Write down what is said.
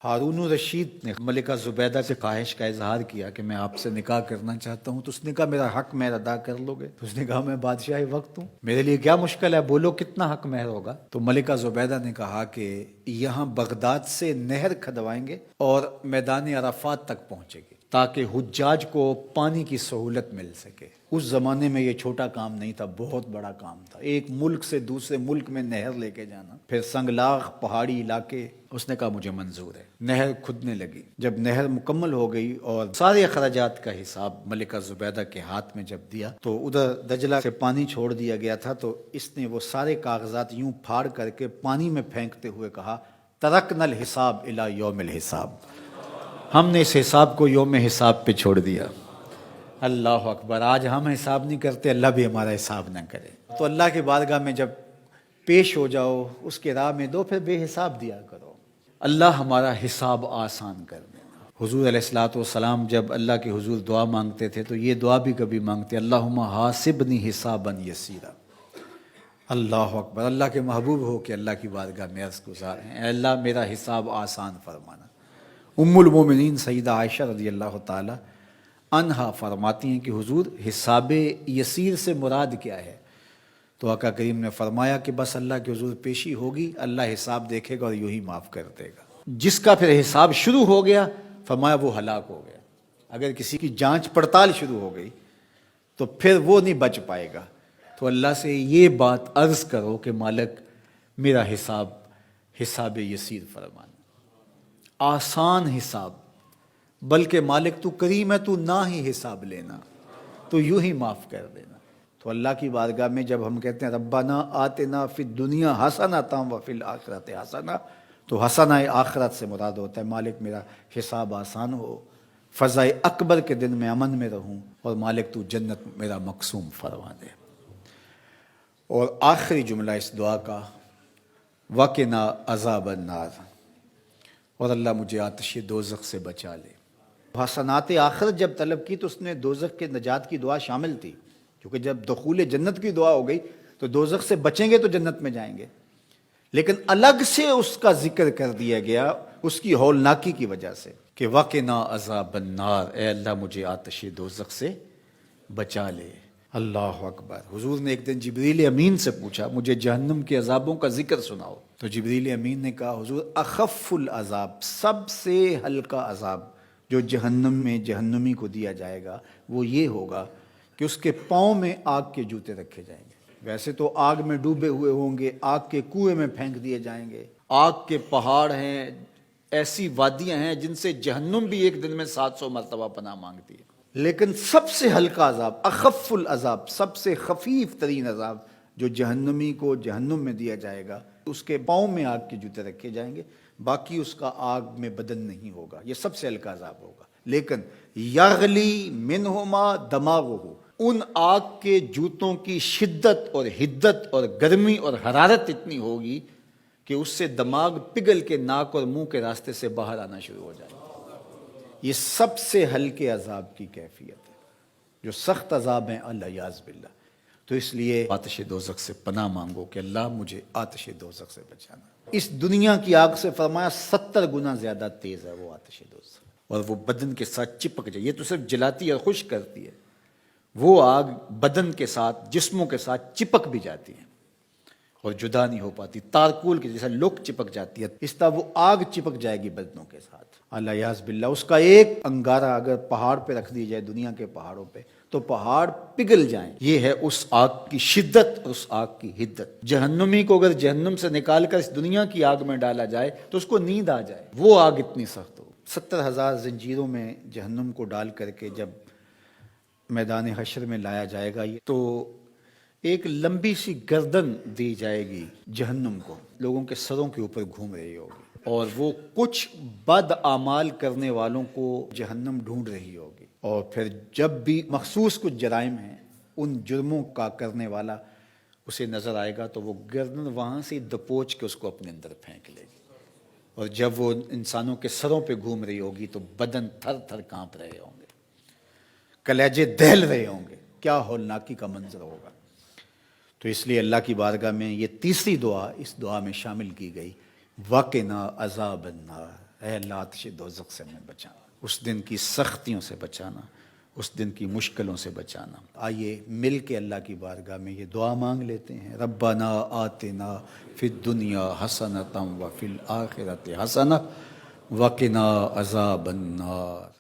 ہارون الرشید نے ملکہ زبیدہ سے خواہش کا اظہار کیا کہ میں آپ سے نکاح کرنا چاہتا ہوں، تو اس نے کہا میرا حق مہر ادا کر لو گے؟ تو اس نے کہا میں بادشاہ وقت ہوں، میرے لیے کیا مشکل ہے، بولو کتنا حق مہر ہوگا؟ تو ملکہ زبیدہ نے کہا کہ یہاں بغداد سے نہر کھدوائیں گے اور میدان عرفات تک پہنچے گی تاکہ حجاج کو پانی کی سہولت مل سکے۔ اس زمانے میں یہ چھوٹا کام نہیں تھا، بہت بڑا کام تھا، ایک ملک سے دوسرے ملک میں نہر لے کے جانا، پھر سنگلاخ پہاڑی علاقے۔ اس نے کہا مجھے منظور ہے۔ نہر کھدنے لگی، جب نہر مکمل ہو گئی اور سارے اخراجات کا حساب ملکہ زبیدہ کے ہاتھ میں جب دیا تو ادھر دجلہ سے پانی چھوڑ دیا گیا تھا، تو اس نے وہ سارے کاغذات یوں پھاڑ کر کے پانی میں پھینکتے ہوئے کہا ترکنا الحساب الی یوم الحساب، ہم نے اس حساب کو یوم حساب پہ چھوڑ دیا۔ اللہ اکبر! آج ہم حساب نہیں کرتے، اللہ بھی ہمارا حساب نہ کرے۔ تو اللہ کی بارگاہ میں جب پیش ہو جاؤ، اس کے راہ میں دو، پھر بے حساب دیا کرو، اللہ ہمارا حساب آسان کر دینا۔ حضور علیہ الصلوۃ والسلام جب اللہ کے حضور دعا مانگتے تھے تو یہ دعا بھی کبھی مانگتے، اللہم حاسبنی حسابا یسیرا۔ اللہ اکبر! اللہ کے محبوب ہو کہ اللہ کی بارگاہ میں عرض گزار ہیں، اے اللہ میرا حساب آسان فرمانا۔ ام المومنین سیدہ عائشہ رضی اللہ تعالی عنہا فرماتی ہیں کہ حضور حساب یسیر سے مراد کیا ہے؟ تو آقا کریم نے فرمایا کہ بس اللہ کے حضور پیشی ہوگی، اللہ حساب دیکھے گا اور یوں ہی معاف کر دے گا۔ جس کا پھر حساب شروع ہو گیا فرمایا وہ ہلاک ہو گیا۔ اگر کسی کی جانچ پڑتال شروع ہو گئی تو پھر وہ نہیں بچ پائے گا۔ تو اللہ سے یہ بات عرض کرو کہ مالک میرا حساب یسیر فرمانا، آسان حساب، بلکہ مالک تو کریم ہے، تو نہ ہی حساب لینا، تو یوں ہی معاف کر دینا۔ تو اللہ کی بارگاہ میں جب ہم کہتے ہیں ربنا آتنا فی الدنیا حسنۃ وفی الآخرۃ حسنہ، تو حسنہ آخرت سے مراد ہوتا ہے مالک میرا حساب آسان ہو، فضا اکبر کے دن میں امن میں رہوں، اور مالک تو جنت میرا مقسوم فرما دے۔ اور آخری جملہ اس دعا کا وقنا عذاب النار، اور اللہ مجھے آتش دوزخ سے بچا لے۔ حسنات آخرت جب طلب کی تو اس نے دوزخ کے نجات کی دعا شامل تھی، کیونکہ جب دخول جنت کی دعا ہو گئی تو دوزخ سے بچیں گے تو جنت میں جائیں گے، لیکن الگ سے اس کا ذکر کر دیا گیا اس کی ہولناکی کی وجہ سے کہ وقنا عذاب النار، اے اللہ مجھے آتش دوزخ سے بچا لے۔ اللہ اکبر! حضور نے ایک دن جبریل امین سے پوچھا مجھے جہنم کے عذابوں کا ذکر سناؤ، تو جبریل امین نے کہا حضور اخف العذاب، سب سے ہلکا عذاب جو جہنم میں جہنمی کو دیا جائے گا وہ یہ ہوگا کہ اس کے پاؤں میں آگ کے جوتے رکھے جائیں گے۔ ویسے تو آگ میں ڈوبے ہوئے ہوں گے، آگ کے کنویں میں پھینک دیے جائیں گے، آگ کے پہاڑ ہیں، ایسی وادیاں ہیں جن سے جہنم بھی ایک دن میں 700 مرتبہ پناہ مانگتی ہے، لیکن سب سے ہلکا عذاب، اخف العذاب، سب سے خفیف ترین عذاب جو جہنمی کو جہنم میں دیا جائے گا، اس کے پاؤں میں آگ کے جوتے رکھے جائیں گے، باقی اس کا آگ میں بدن نہیں ہوگا، یہ سب سے ہلکا عذاب ہوگا۔ لیکن یغلی منہما دماغہ، ان آگ کے جوتوں کی شدت اور حدت اور گرمی اور حرارت اتنی ہوگی کہ اس سے دماغ پگھل کے ناک اور منہ کے راستے سے باہر آنا شروع ہو جائے گا۔ یہ سب سے ہلکے عذاب کی کیفیت ہے، جو سخت عذاب ہیں الیاذ باللہ۔ تو اس لیے آتش دوزخ سے پناہ مانگو کہ اللہ مجھے آتش دوزخ سے بچانا۔ اس دنیا کی آگ سے فرمایا 70 گنا زیادہ تیز ہے وہ آتش دوزخ، اور وہ بدن کے ساتھ چپک جائے، یہ تو صرف جلاتی اور خشک کرتی ہے، وہ آگ بدن کے ساتھ جسموں کے ساتھ چپک بھی جاتی ہے اور جدا نہیں ہو پاتی، تارکول کی جیسا لوک چپک جاتی ہے، اس طرح وہ آگ چپک جائے گی بدنوں کے ساتھ الیاذ باللہ۔ اس کا ایک انگارہ اگر پہاڑ پہ رکھ دی جائے، دنیا کے پہاڑوں پہ، تو پہاڑ پگھل جائیں۔ یہ ہے اس آگ کی شدت اور اس آگ کی حدت۔ جہنمی کو اگر جہنم سے نکال کر اس دنیا کی آگ میں ڈالا جائے تو اس کو نیند آ جائے، وہ آگ اتنی سخت ہو۔ 70,000 زنجیروں میں جہنم کو ڈال کر کے جب میدان حشر میں لایا جائے گا تو ایک لمبی سی گردن دی جائے گی جہنم کو، لوگوں کے سروں کے اوپر گھوم رہی ہوگی، اور وہ کچھ بد اعمال کرنے والوں کو جہنم ڈھونڈ رہی ہوگی، اور پھر جب بھی مخصوص کچھ جرائم ہیں ان جرموں کا کرنے والا اسے نظر آئے گا تو وہ گردن وہاں سے دپوچ کے اس کو اپنے اندر پھینک لے گی، اور جب وہ انسانوں کے سروں پہ گھوم رہی ہوگی تو بدن تھر تھر کانپ رہے ہوں گے، کلیجے دہل رہے ہوں گے، کیا ہولناکی کا منظر ہوگا۔ تو اس لیے اللہ کی بارگاہ میں یہ تیسری دعا اس دعا میں شامل کی گئی، وقنا عذاب النار۔ اے اللہ آتش دوزخ سے ہمیں بچانا، اس دن کی سختیوں سے بچانا، اس دن کی مشکلوں سے بچانا۔ آئیے مل کے اللہ کی بارگاہ میں یہ دعا مانگ لیتے ہیں، ربنا آتنا فی الدنیا حسنۃ وفی الآخرۃ حسنۃ وقنا عذاب النار۔